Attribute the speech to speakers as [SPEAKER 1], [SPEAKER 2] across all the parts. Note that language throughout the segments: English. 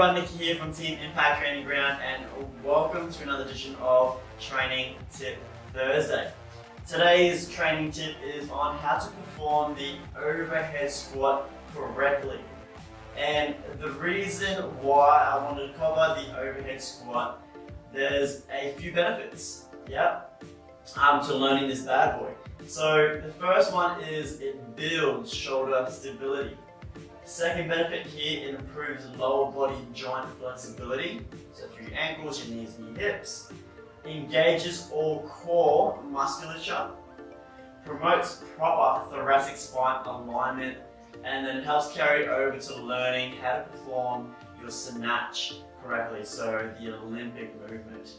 [SPEAKER 1] everyone, Nicky here from Team Impact Training Ground, and welcome to another edition of Training Tip Thursday. Today's training tip is on how to perform the overhead squat correctly. And the reason why I wanted to cover the overhead squat, there's a few benefits, to learning this bad boy. So the first one is it builds shoulder stability. Second benefit here, it improves lower body joint flexibility, so through your ankles, your knees and your hips. Engages all core musculature, promotes proper thoracic spine alignment, and then it helps carry over to learning how to perform your snatch correctly, so the Olympic movement.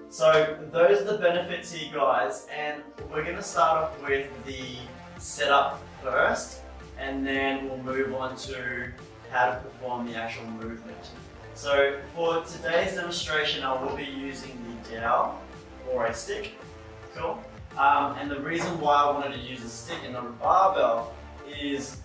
[SPEAKER 1] So those are the benefits here, guys, and we're going to start off with the setup first, and then we'll move on to how to perform the actual movement. So for today's demonstration, I will be using the dowel or a stick. Cool. And the reason why I wanted to use a stick and not a barbell is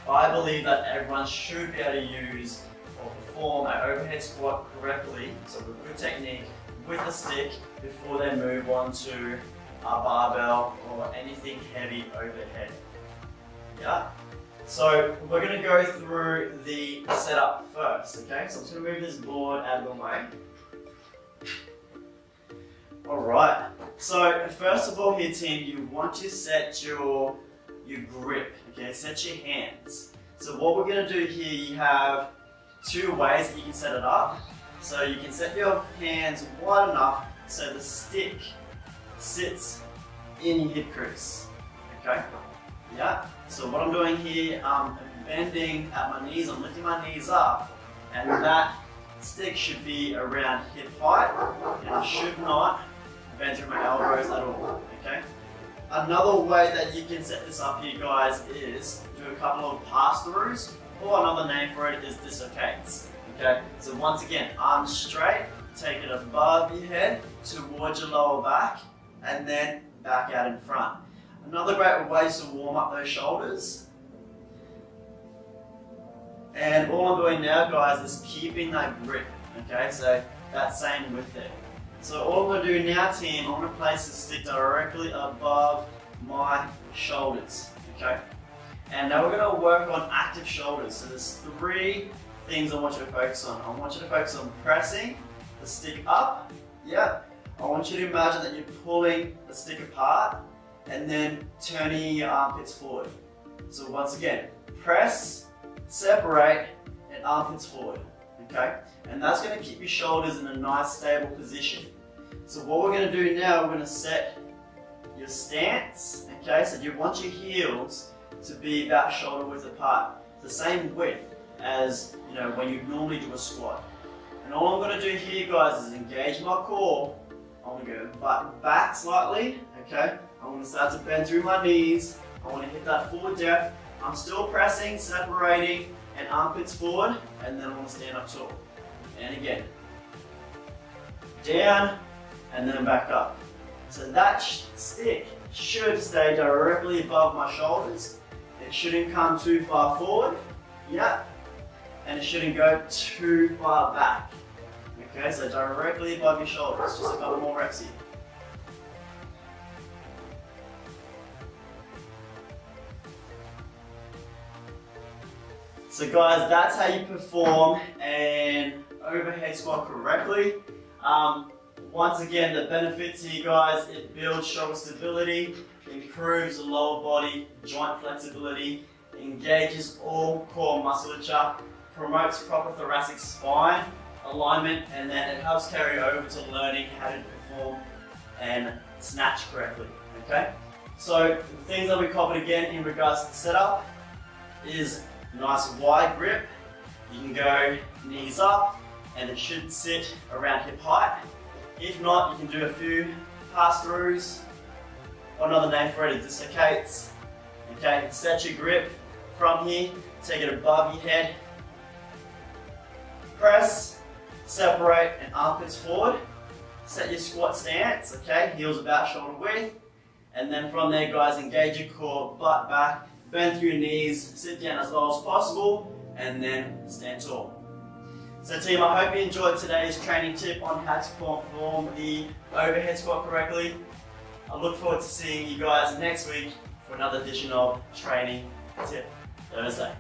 [SPEAKER 1] I believe that everyone should be able to use or perform an overhead squat correctly, so with good technique, with a stick before they move on to a barbell or anything heavy overhead. Yeah? So we're going to go through the setup first, okay? So I'm just going to move this board out of the way. Alright, so first of all here, team, you want to set your grip, okay? Set your hands. So what we're going to do here, you have two ways that you can set it up. So you can set your hands wide enough so the stick sits in your hip crease, okay? Yeah, so what I'm doing here, I'm bending at my knees, I'm lifting my knees up, and that stick should be around hip height, and I should not bend through my elbows at all, okay? Another way that you can set this up here, guys, is do a couple of pass-throughs, or another name for it is dislocates, okay? So once again, arms straight, take it above your head, towards your lower back, and then back out in front. Another great way is to warm up those shoulders. And all I'm doing now, guys, is keeping that grip, okay? So that same width there. So all I'm going to do now, team, I'm going to place the stick directly above my shoulders, okay? And now we're going to work on active shoulders. So there's three things I want you to focus on. I want you to focus on pressing the stick up, I want you to imagine that you're pulling the stick apart, and then turning your armpits forward. So once again, press, separate, and armpits forward, okay? And that's gonna keep your shoulders in a nice stable position. So what we're gonna do now, we're gonna set your stance, okay? So you want your heels to be about shoulder width apart. The same width as, when you normally do a squat. And all I'm gonna do here, guys, is engage my core. I'm gonna go butt back slightly, okay? I'm going to start to bend through my knees. I want to hit that forward depth. I'm still pressing, separating, and armpits forward, and then I want to stand up tall. And again, down, and then back up. So that stick should stay directly above my shoulders. It shouldn't come too far forward, and it shouldn't go too far back. Okay, so directly above your shoulders. Just a couple more reps here. So guys, that's how you perform an overhead squat correctly. Once again, the benefits here, guys, it builds shoulder stability, improves the lower body joint flexibility, engages all core musculature, promotes proper thoracic spine alignment, and then it helps carry over to learning how to perform and snatch correctly, okay? So the things that we covered again in regards to the setup is nice wide grip. You can go knees up and it should sit around hip height. If not, you can do a few pass-throughs, or another name for it is dislocates. Okay, set your grip from here, take it above your head, press, separate, and armpits forward. Set your squat stance, okay, heels about shoulder width, and then from there, guys, engage your core, butt back, bend through your knees, sit down as low as possible, and then stand tall. So team, I hope you enjoyed today's training tip on how to perform the overhead squat correctly. I look forward to seeing you guys next week for another edition of Training Tip Thursday.